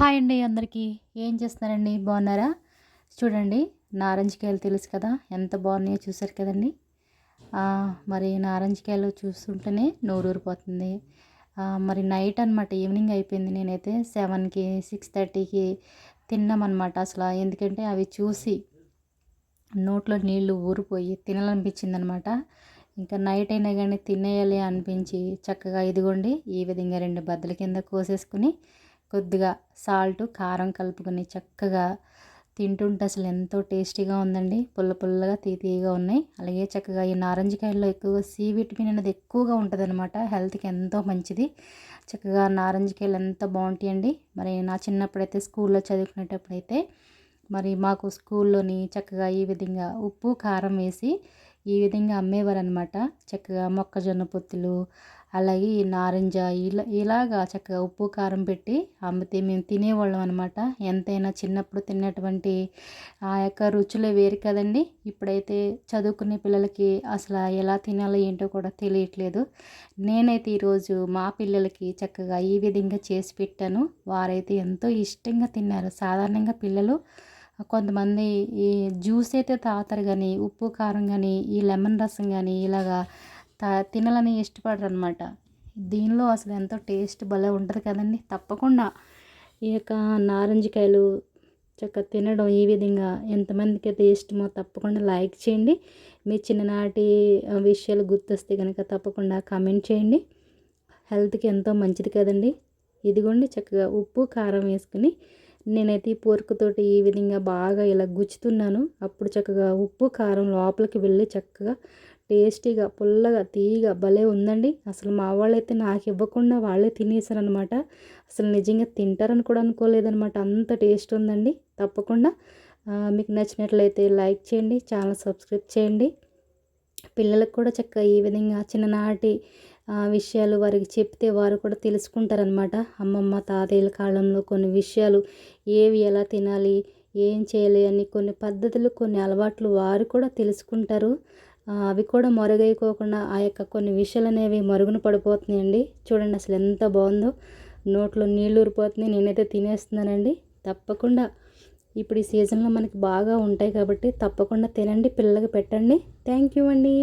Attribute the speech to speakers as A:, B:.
A: Hi అండి అందరికీ. ఏం చేస్తున్నారండి? బాగున్నారా? చూడండి, నారింజకాయలు తెలుసు కదా, ఎంత బాగున్నాయో చూసారు కదండి. మరి నారింజకాయలు చూస్తుంటేనే నోరూరిపోతుంది. మరి నైట్ అనమాట, ఈవినింగ్ అయిపోయింది. నేనైతే 7కి 6:30కి తిన్నామన్నమాట. అసలు ఎందుకంటే అవి చూసి నోట్లో నీళ్లు ఊరిపోయి తినాలనిపించిందనమాట. ఇంకా నైట్ అయినా కానీ తినేయాలి అనిపించి చక్కగా ఇదిగోండి ఈ విధంగా 2 బద్దల కింద కోసేసుకుని కొద్దిగా సాల్ట్ కారం కలుపుకొని చక్కగా తింటుంటే అసలు ఎంతో టేస్టీగా ఉందండి. పుల్ల పుల్లగా తీయగా ఉన్నాయి. అలాగే చక్కగా ఈ నారింజకాయల్లో ఎక్కువగా సి విటమిన్ అనేది ఎక్కువగా ఉంటుందన్నమాట. హెల్త్కి ఎంతో మంచిది. చక్కగా నారింజకాయలు ఎంత బాగుంటాయండి. మరి నా చిన్నప్పుడైతే స్కూల్లో చదువుకునేటప్పుడైతే మరి మాకు స్కూల్లోని చక్కగా ఈ విధంగా ఉప్పు కారం వేసి ఈ విధంగా అమ్మేవారనమాట. చక్కగా మొక్కజొన్న పొత్తులు, అలాగే ఈ నారింజ ఇలాగా చక్కగా ఉప్పు కారం పెట్టి అమ్మితే మేము తినేవాళ్ళం అనమాట. ఎంతైనా చిన్నప్పుడు తిన్నటువంటి ఆ యొక్క రుచులే వేరు కదండి. ఇప్పుడైతే చదువుకునే పిల్లలకి అసలు ఎలా తినాలో ఏంటో కూడా తెలియట్లేదు. నేనైతే ఈరోజు మా పిల్లలకి చక్కగా ఈ విధంగా చేసి పెట్టాను. వారైతే ఎంతో ఇష్టంగా తిన్నారు. సాధారణంగా పిల్లలు కొంతమంది ఈ జ్యూస్ అయితే తాగుతారు కానీ ఉప్పు కారం కానీ ఈ లెమన్ రసం కానీ ఇలాగా తినాలని ఇష్టపడరు అనమాట. దీనిలో అసలు ఎంతో టేస్ట్ భలే ఉంటుంది కదండి. తప్పకుండా ఈ యొక్క నారింజకాయలు చక్కగా తినడం ఈ విధంగా ఎంతమందికి అయితే ఇష్టమో తప్పకుండా లైక్ చేయండి. మీ చిన్ననాటి విషయాలు గుర్తొస్తే కనుక తప్పకుండా కామెంట్ చేయండి. హెల్త్కి ఎంతో మంచిది కదండి. ఇదిగోండి చక్కగా ఉప్పు కారం వేసుకుని నేనైతే ఈ పోర్కుతోటి ఈ విధంగా బాగా ఇలా గుచ్చుతున్నాను. అప్పుడు చక్కగా ఉప్పు కారం లోపలికి వెళ్ళి చక్కగా టేస్టీగా పుల్లగా తీయగా భలే ఉందండి. అసలు మా వాళ్ళైతే నాకు ఇవ్వకుండా వాళ్ళే తినేసారనమాట. అసలు నిజంగా తింటారని కూడా అనుకోలేదనమాట. అంత టేస్ట్ ఉందండి. తప్పకుండా మీకు నచ్చినట్లయితే లైక్ చేయండి, ఛానల్ సబ్స్క్రైబ్ చేయండి. పిల్లలకు కూడా చక్కగా ఈ విధంగా చిన్ననాటి విషయాలు వారికి చెప్తే వారు కూడా తెలుసుకుంటారనమాట. అమ్మమ్మ తాతయ్యల కాలంలో కొన్ని విషయాలు ఏవి ఎలా తినాలి, ఏం చేయాలి అని కొన్ని పద్ధతులు కొన్ని అలవాట్లు వారు కూడా తెలుసుకుంటారు. అవి కూడా మరుగైపోకుండా ఆ యొక్క కొన్ని విషయాలు అనేవి మరుగున పడిపోతున్నాయండి. చూడండి అసలు ఎంత బాగుందో, నోట్లో నీళ్ళు ఊరిపోతున్నాయి. నేనైతే తినేస్తున్నానండి. తప్పకుండా ఇప్పుడు ఈ సీజన్లో మనకి బాగా ఉంటాయి కాబట్టి తప్పకుండా తినండి, పిల్లలకి పెట్టండి. థ్యాంక్ యూ అండి.